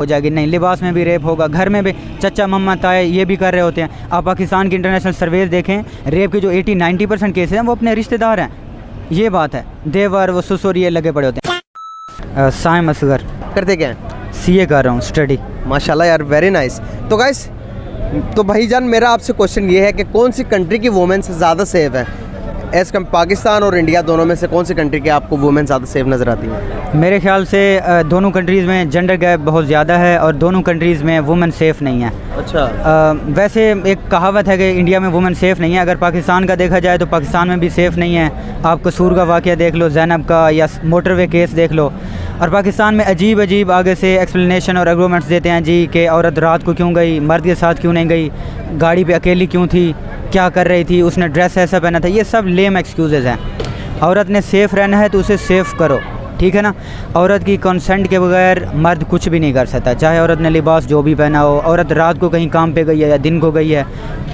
हो जाएगी, नहीं लिबास में भी रेप होगा, घर में भी चचा मम्मा ताए ये भी कर रहे होते हैं। आप पाकिस्तान की इंटरनेशनल सर्वेज देखें, रेप के जो 80-90% केसेस हैं वो अपने रिश्तेदार हैं, ये बात है। देवर वो ससुर ये लगे पड़े होते हैं। साइम असगर करते क्या हैं? CA कर रहा हूँ, स्टडी। माशाल्लाह यार, वेरी नाइस। तो गाइस, तो भाईजान मेरा आपसे क्वेश्चन ये है कि कौन सी कंट्री की वुमेन ज़्यादा सेफ है? एज कम पाकिस्तान और इंडिया दोनों में से कौन सी कंट्री की आपको वुमेन ज़्यादा सेफ नज़र आती है? मेरे ख्याल से दोनों कंट्रीज़ में जेंडर गैप बहुत ज़्यादा है और दोनों कंट्रीज़ में वुमेन सेफ़ नहीं है। अच्छा। वैसे एक कहावत है कि इंडिया में वुमेन सेफ़ नहीं है, अगर पाकिस्तान का देखा जाए तो पाकिस्तान में भी सेफ़ नहीं है। आप कसूर का वाक़या देख लो, ज़ैनब का, या मोटरवे केस देख लो। और पाकिस्तान में अजीब अजीब आगे से एक्सप्लेनेशन और आर्गूमेंट्स देते हैं जी कि औरत रात को क्यों गई, मर्द के साथ क्यों नहीं गई, गाड़ी पे अकेली क्यों थी, क्या कर रही थी, उसने ड्रेस ऐसा पहना था। ये सब लेम एक्सक्यूज़ेज़ हैं। औरत ने सेफ़ रहना है तो उसे सेफ़ करो, ठीक है ना। औरत की कंसेंट के बगैर मर्द कुछ भी नहीं कर सकता, चाहे औरत ने लिबास जो भी पहना हो। औरत रात को कहीं काम पे गई है या दिन को गई है,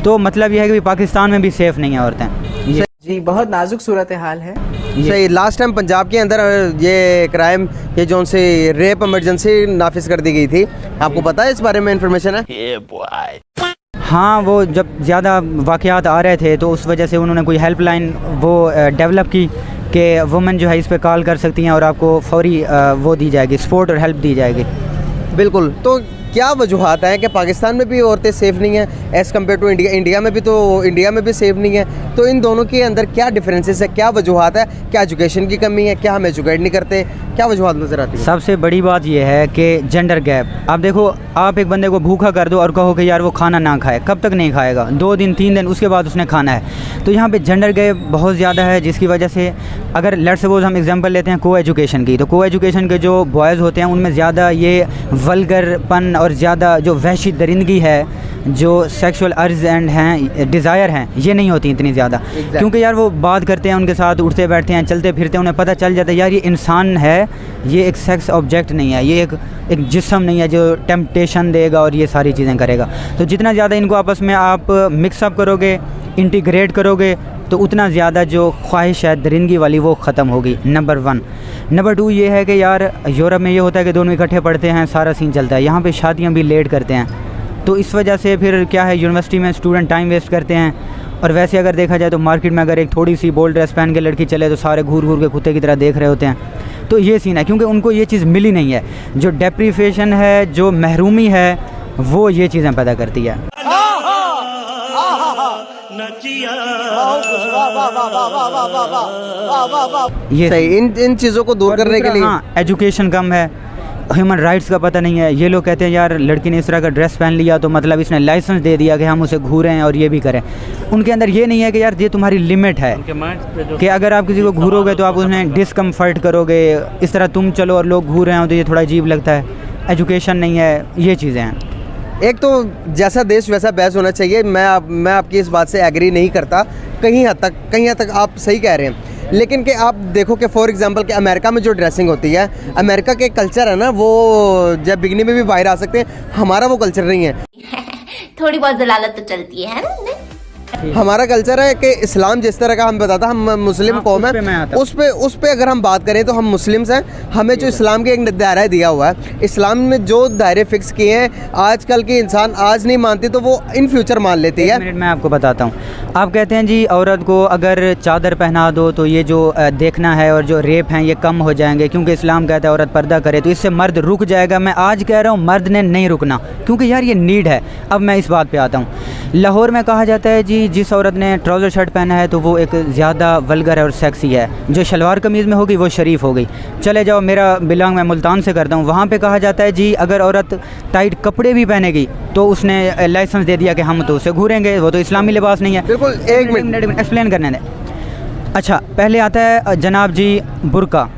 तो मतलब यह है कि पाकिस्तान में भी सेफ़ नहीं है औरतें। जी बहुत नाजुक सूरत हाल है। सही। लास्ट टाइम पंजाब के अंदर ये क्राइम, ये जो से रेप इमरजेंसी नाफिज कर दी गई थी, आपको पता है इस बारे में इंफॉर्मेशन है? हाँ, वो जब ज़्यादा वाक़यात आ रहे थे तो उस वजह से उन्होंने कोई हेल्पलाइन वो डेवलप की कि वुमेन जो है इस पे कॉल कर सकती हैं और आपको फौरी वो दी जाएगी, सपोर्ट और हेल्प दी जाएगी। बिल्कुल। तो क्या वजूहत हैं कि पाकिस्तान में भी औरतें सेफ़ नहीं हैं as compare to India? India में भी तो इंडिया में भी सेफ़ नहीं है, तो इन दोनों के अंदर क्या डिफरेंसेस है, क्या वजूहत है? क्या एजुकेशन की कमी है, क्या हम एजुकेट नहीं करते, क्या वजूहत नज़र आती है? सबसे बड़ी बात यह है कि जेंडर गैप। आप देखो, आप एक बंदे को भूखा कर दो और कहो कि यार वो खाना ना खाए, कब तक नहीं खाएगा? 2 दिन 3 दिन, उसके बाद उसने खाना है। तो यहाँ पे जेंडर गैप बहुत ज़्यादा है, जिसकी वजह से अगर लेट्स सपोज हम एग्जांपल लेते हैं को एजुकेशन की, तो को एजुकेशन के जो बॉयज़ होते हैं उनमें ज़्यादा ये वल्गरपन और ज़्यादा जो वहशी दरिंदगी है, जो सेक्सुअल अर्ज एंड हैं, डिज़ायर हैं, ये नहीं होती इतनी ज़्यादा। क्योंकि यार वो बात करते हैं उनके साथ, उठते बैठते हैं, चलते फिरते हैं, उन्हें पता चल जाता है यार ये इंसान है, ये एक सेक्स ऑब्जेक्ट नहीं है, ये एक जिस्म नहीं है जो टेम्पटेशन देगा और ये सारी चीज़ें करेगा। तो जितना ज़्यादा इनको आपस में आप मिक्सअप करोगे, इंटीग्रेट करोगे, तो उतना ज़्यादा जो ख्वाहिश है दरिंदगी वाली वो ख़त्म होगी। नंबर 1। नंबर 2 ये है कि यार यूरोप में ये होता है कि दोनों इकट्ठे पढ़ते हैं, सारा सीन चलता है। यहाँ पे शादियाँ भी लेट करते हैं, तो इस वजह से फिर क्या है, यूनिवर्सिटी में स्टूडेंट टाइम वेस्ट करते हैं। और वैसे अगर देखा जाए तो मार्केट में अगर एक थोड़ी सी बोल्ड ड्रेस पहन के लड़की चले तो सारे घूर घूर के कुत्ते की तरह देख रहे होते हैं। तो ये सीन है, क्योंकि उनको ये चीज़ मिली नहीं है। जो डेप्रीवेशन है, जो महरूमी है, वो ये चीज़ें पैदा करती है। ये सही। इन चीज़ों को दूर करने के लिए एजुकेशन कम है, ह्यूमन राइट्स का पता नहीं है। ये लोग कहते हैं यार लड़की ने इस तरह का ड्रेस पहन लिया तो मतलब इसने लाइसेंस दे दिया कि हम उसे घूरें और ये भी करें। उनके अंदर ये नहीं है कि यार ये तुम्हारी लिमिट है, कि अगर आप किसी को घूरोगे तो आप उन्हें डिसकम्फर्ट करोगे। इस तरह तुम चलो और लोग घूर रहे हो तो ये थोड़ा अजीब लगता है। एजुकेशन नहीं है, ये चीज़ें हैं। एक तो जैसा देश वैसा बहस होना चाहिए। मैं आपकी इस बात से एग्री नहीं करता। कहीं हद तक आप सही कह रहे हैं, लेकिन कि आप देखो कि फॉर एग्जांपल कि अमेरिका में जो ड्रेसिंग होती है, अमेरिका के कल्चर है ना, वो जब बिगनी में भी बाहर आ सकते हैं। हमारा वो कल्चर नहीं है। थोड़ी बहुत जलालत तो चलती है ना? हमारा कल्चर है कि इस्लाम जिस तरह का हम बताता, हम मुस्लिम कौम है, उस पे अगर हम बात करें तो हम मुस्लिम्स हैं। हमें जो इस्लाम के एक दायरा दिया हुआ है, इस्लाम ने जो दायरे फिक्स किए हैं, आजकल के इंसान आज नहीं मानती तो वो इन फ्यूचर मान लेती है। मैं आपको बताता हूँ। आप कहते हैं जी औरत को अगर चादर पहना दो तो ये जो देखना है और जो रेप हैं ये कम हो जाएंगे, क्योंकि इस्लाम कहता है औरत पर्दा करे तो इससे मर्द रुक जाएगा। मैं आज कह रहा हूँ मर्द ने नहीं रुकना, क्योंकि यार ये नीड है। अब मैं इस बात पे आता हूँ। लाहौर में कहा जाता है जी जिस औरत ने ट्राउज़र शर्ट पहना है तो वो एक ज़्यादा वल्गर है और सेक्सी है, जो शलवार कमीज़ में होगी वो शरीफ हो गई। चले जाओ, मेरा बिलोंग मैं मुल्तान से करता हूँ, वहाँ पे कहा जाता है जी अगर औरत टाइट कपड़े भी पहनेगी तो उसने लाइसेंस दे दिया कि हम तो उसे घूरेंगे, वो तो इस्लामी लिबास नहीं है। बिल्कुल। एक मिनट एक्सप्लेन करने दें। अच्छा, पहले आता है जनाब जी बुर्का।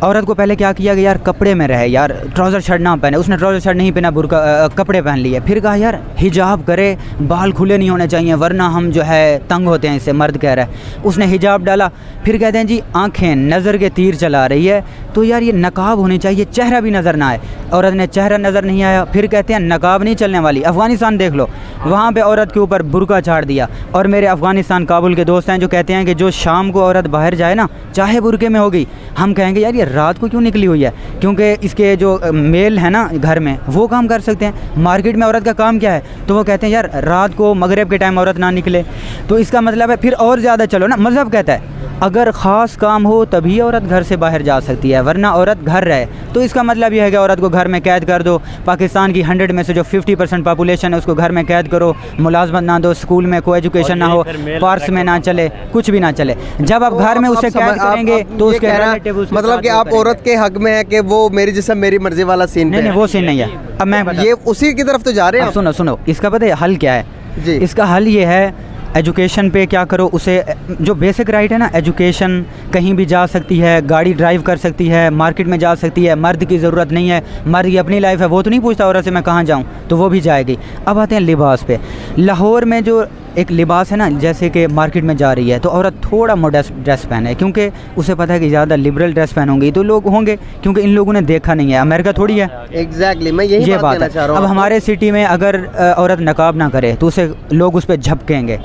औरत को पहले क्या किया कि यार कपड़े में रहे, यार ट्राउज़र शर्ट ना पहने। उसने ट्राउज़र शर्ट नहीं पहना, बुर्का कपड़े पहन लिए। फिर कहा यार हिजाब करे, बाल खुले नहीं होने चाहिए वरना हम जो है तंग होते हैं, इससे मर्द कह रहा है। उसने हिजाब डाला। फिर कहते हैं जी आंखें नज़र के तीर चला रही है तो यार ये नकाब होनी चाहिए, चेहरा भी नज़र ना आए। औरत ने चेहरा नज़र नहीं आया। फिर कहते हैं नकाब नहीं चलने वाली। अफ़गानिस्तान देख लो, वहाँ पे औरत के ऊपर बुर्का चाड़ दिया। और मेरे अफ़गानिस्तान काबुल के दोस्त हैं जो कहते हैं कि जो शाम को औरत बाहर जाए ना, चाहे बुर्के में होगी, हम कहेंगे यार ये रात को क्यों निकली हुई है? क्योंकि इसके जो मेल है ना घर में, वो काम कर सकते हैं। मार्केट में औरत का काम क्या है? तो वो कहते हैं यार रात को मगरिब के टाइम औरत ना निकले। तो इसका मतलब है फिर और ज़्यादा चलो ना, मज़हब कहता है अगर ख़ास काम हो तभी औरत घर से बाहर जा सकती है, वरना औरत घर रहे। तो इसका मतलब यह है कि औरत को घर में कैद कर दो। पाकिस्तान की 100 में से जो 50% पॉपुलेशन है उसको घर में कैद करो, मुलाजमत ना दो, स्कूल में कोई एजुकेशन ना हो, पार्क्स में ना चले, कुछ भी ना चले। जब आप घर में उसे कैद करेंगे तो उसके रिलेटिव उसके मतलब साथ कि वो आप करेंगे। औरत के हक में है कि वो मेरी जिस्म मेरी मर्जी वाला सीन नहीं नहीं, वो सीन नहीं है। अब मैं ये उसी की तरफ तो जा रहे हैं अब सुनो सुनो, इसका पता है हल क्या है? जी। इसका हल ये है एजुकेशन पे क्या करो, उसे जो बेसिक राइट है ना, एजुकेशन, कहीं भी जा सकती है, गाड़ी ड्राइव कर सकती है, मार्केट में जा सकती है, मर्द की ज़रूरत नहीं है। मर्द की अपनी लाइफ है, वो तो नहीं पूछता औरत से मैं कहाँ जाऊँ, तो वो भी जाएगी। अब आते हैं लिबास पे। लाहौर में जो एक लिबास है ना, जैसे कि मार्केट में जा रही है तो औरत थोड़ा मॉडर्न ड्रेस पहने, क्योंकि उसे पता है कि ज़्यादा लिबरल ड्रेस पहनूंगी तो लोग होंगे, क्योंकि इन लोगों ने देखा नहीं है, अमेरिका थोड़ी है। एग्जैक्टली, मैं यही ये बात बात कहना है। चाह रहा अब हूँ। हमारे सिटी में अगर औरत नकाब ना करे तो उसे लोग उस पर झपकेंगे।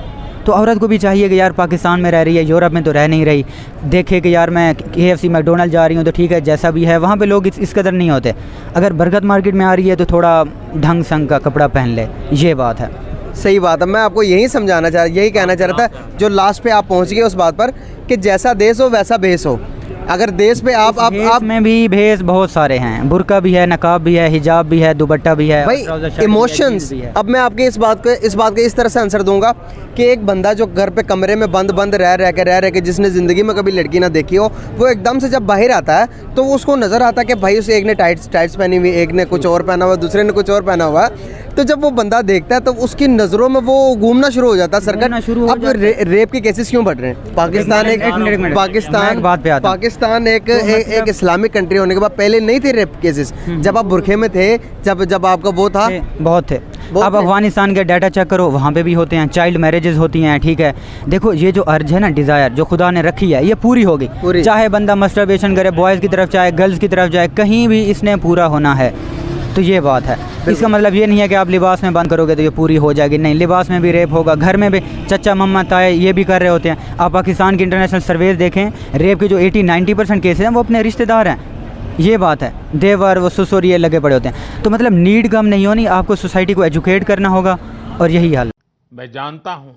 तो औरत को भी चाहिए कि यार पाकिस्तान में रह रही है, यूरोप में तो रह नहीं रही, देखे कि यार मैं KFC मैकडोनल्ड जा रही हूँ तो ठीक है, जैसा भी है वहाँ पे लोग इस कदर नहीं होते। अगर बरगद मार्केट में आ रही है तो थोड़ा ढंग संग का कपड़ा पहन ले, ये बात है। सही बात है, मैं आपको यही समझाना चाह यही कहना चाह रहा था, जो लास्ट पे आप पहुंच गए उस बात पर कि जैसा देश हो वैसा भेस हो। अगर देश पे आप में भी भेस बहुत सारे हैं, बुर्का भी है, नकाब भी है, हिजाब भी है, दुपट्टा भी है, भाई ट्राउज़र शर्ट भी है, इमोशंस। जीन्स भी है। अब मैं आपके इस बात के इस तरह से आंसर दूंगा कि एक बंदा जो घर पे कमरे में बंद रह के जिसने ज़िंदगी में कभी लड़की ना देखी हो, वो एकदम से जब बाहर आता है तो उसको नज़र आता है कि भाई उसे एक ने टाइट्स पहनी हुई, एक ने कुछ और पहना हुआ, दूसरे ने कुछ और पहना हुआ है। तो जब वो बंदा देखता है तो उसकी नज़रों में वो घूमना शुरू हो जाता है, घूमना शुरू हो अब रेप के केसेस क्यों बढ़ रहे हैं? पाकिस्तान एक मिनट, मैं पाकिस्तान एक बात पे आता हूं। पाकिस्तान एक इस्लामिक कंट्री होने के बाद पहले नहीं थे रेप केसेस। जब आप बुरखे में थे, जब आपका वो था, बहुत थे। अब अफगानिस्तान के डाटा चेक करो, वहाँ पे भी होते हैं, चाइल्ड मैरिजेस होती हैं, ठीक है। देखो ये जो अर्ज है ना, डिज़ायर जो खुदा ने रखी है, ये पूरी होगी। चाहे बंदा मस्टरबेशन करे बॉयज़ की तरफ चाहे गर्ल्स की तरफ जाए, कहीं भी इसने पूरा होना है। तो ये बात है। इसका मतलब ये नहीं है कि आप लिबास में बंद करोगे तो ये पूरी हो जाएगी, नहीं, लिबास में भी रेप होगा, घर में भी चचा मम्मा ताए ये भी कर रहे होते हैं। आप पाकिस्तान की इंटरनेशनल सर्वेज देखें, रेप के जो 80-90% केसेस हैं वो अपने रिश्तेदार हैं। ये बात है, देवर वो ससुर ये लगे पड़े होते हैं। तो मतलब नीड कम नहीं होनी, आपको सोसाइटी को एजुकेट करना होगा और यही हाल। मैं जानता हूँ